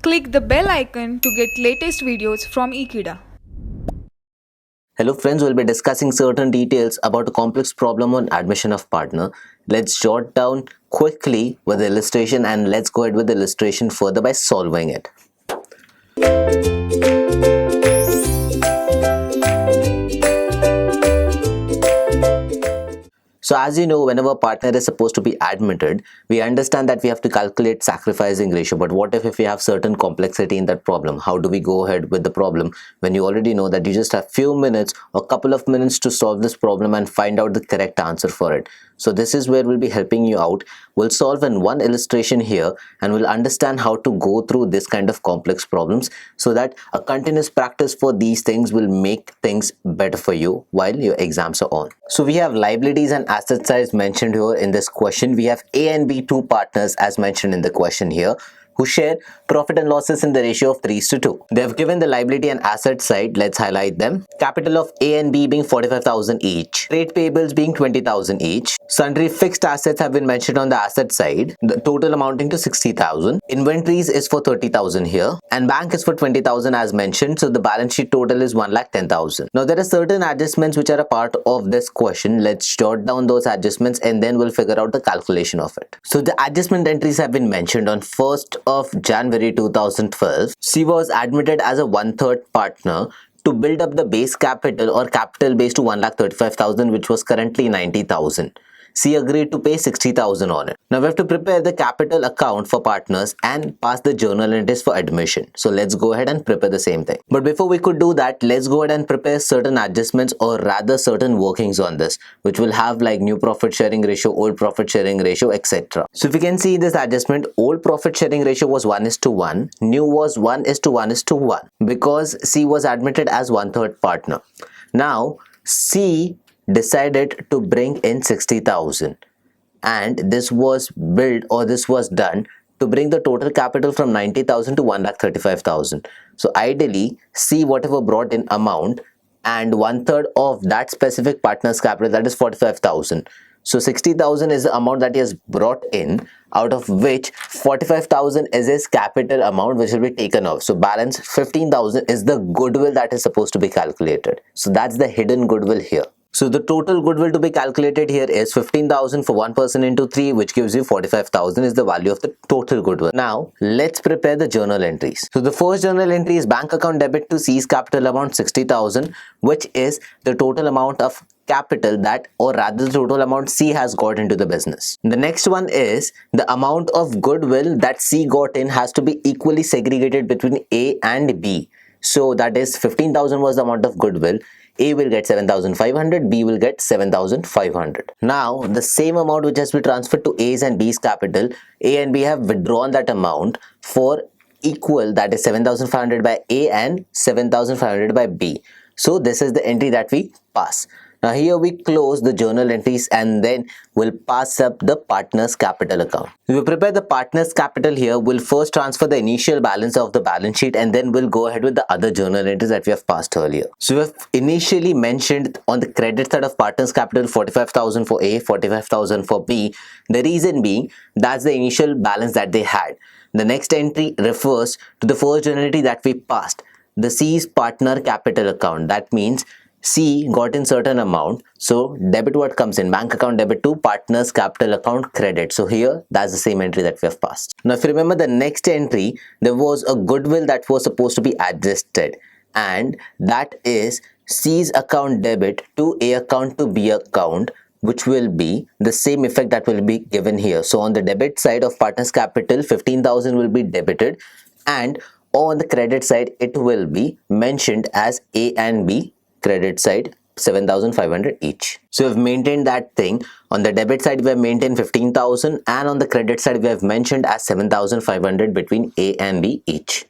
Click the bell icon to get latest videos from Ekeeda. Hello friends, we'll be discussing certain details about a complex problem on admission of partner. Let's jot down quickly with the illustration and let's go ahead with the illustration further by solving it. So as you know, whenever a partner is supposed to be admitted, we understand that we have to calculate sacrificing ratio. But what if we have certain complexity in that problem? How do we go ahead with the problem when you already know that you just have few minutes or couple of minutes to solve this problem and find out the correct answer for it? So this is where we'll be helping you out. We'll solve in one illustration here and we'll understand how to go through this kind of complex problems so that a continuous practice for these things will make things better for you while your exams are on. So we have liabilities and asset sides mentioned here in this question. We have A and B, two partners as mentioned in the question here, who share profit and losses in the ratio of 3:2. They have given the liability and asset side. Let's highlight them. Capital of A and B being 45,000 each. Trade payables being 20,000 each. Sundry fixed assets have been mentioned on the asset side, the total amounting to 60,000. Inventories is for 30,000 here and bank is for 20,000 as mentioned. So the balance sheet total is 1,10,000. Now there are certain adjustments which are a part of this question. Let's jot down those adjustments and then we'll figure out the calculation of it. So the adjustment entries have been mentioned on 1st of January 2012. C was admitted as a 1/3 partner to build up the base capital or capital base to 1,35,000, which was currently 90,000. C agreed to pay 60,000 on it. Now we have to prepare the capital account for partners and pass the journal entries for admission. So let's go ahead and prepare the same thing. But before we could do that, let's go ahead and prepare certain adjustments or rather certain workings on this, which will have like new profit sharing ratio, old profit sharing ratio, etc. So if you can see this adjustment, old profit sharing ratio was 1:1, new was 1:1:1 because C was admitted as 1/3 partner. Now C decided to bring in 60,000 and this was built or this was done to bring the total capital from 90,000 to 1,35,000. So ideally C whatever brought in amount and 1/3 of that specific partner's capital, that is 45,000. So 60,000 is the amount that he has brought in, out of which 45,000 is his capital amount which will be taken off. So balance 15,000 is the goodwill that is supposed to be calculated. So that's the hidden goodwill here. So the total goodwill to be calculated here is 15,000 for 1% into 3, which gives you 45,000 is the value of the total goodwill. Now let's prepare the journal entries. So the first journal entry is bank account debit to C's capital amount 60,000, which is the total amount of capital that or rather the total amount C has got into the business. The next one is the amount of goodwill that C got in has to be equally segregated between A and B. So that is 15,000 was the amount of goodwill. A will get 7,500, B will get 7,500. Now the same amount which has been transferred to A's and B's capital, A and B have withdrawn that amount for equal, that is 7,500 by A and 7,500 by B. So this is the entry that we pass. Now here we close the journal entries and then we'll pass up the partner's capital account. If we prepare the partner's capital here, we'll first transfer the initial balance of the balance sheet and then we'll go ahead with the other journal entries that we have passed earlier. So we have initially mentioned on the credit side of partner's capital 45,000 for A, 45,000 for B. The reason being that's the initial balance that they had. The next entry refers to the first journal entry that we passed, the C's partner capital account. That means C got in certain amount, so debit what comes in, bank account debit to partner's capital account credit. So here that's the same entry that we have passed. Now if you remember the next entry, there was a goodwill that was supposed to be adjusted and that is C's account debit to A account to B account, which will be the same effect that will be given here. So on the debit side of partner's capital 15,000 will be debited and on the credit side it will be mentioned as A and B credit side 7,500 each. So we've maintained that thing. On the debit side we have maintained 15,000 and on the credit side we have mentioned as 7,500 between A and B each.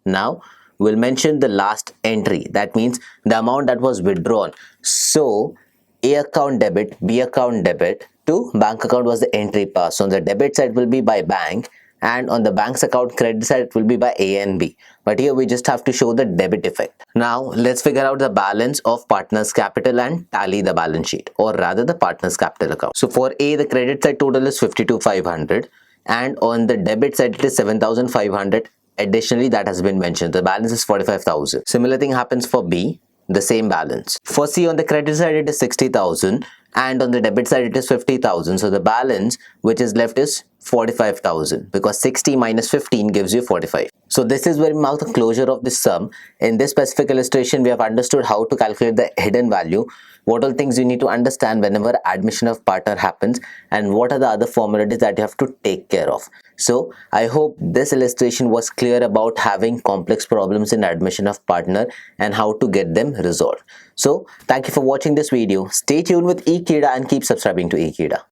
Now we'll mention the last entry, that means the amount that was withdrawn. So A account debit, B account debit to bank account was the entry passed. So on the debit side will be by bank and on the bank's account credit side it will be by A and B. But here we just have to show the debit effect. Now let's figure out the balance of partner's capital and tally the balance sheet or rather the partner's capital account. So for A the credit side total is 52,500 and on the debit side it is 7,500 Additionally, that has been mentioned. The balance is 45,000. Similar thing happens for B, the same balance. For C, on the credit side it is 60,000 and on the debit side it is 50,000. So the balance which is left is 45,000 because 60 minus 15 gives you 45. So this is where we mark the closure of this sum. In this specific illustration, we have understood how to calculate the hidden value, what all things you need to understand whenever admission of partner happens, and what are the other formalities that you have to take care of. So I hope this illustration was clear about having complex problems in admission of partner and how to get them resolved. So thank you for watching this video. Stay tuned with eKida and keep subscribing to eKida.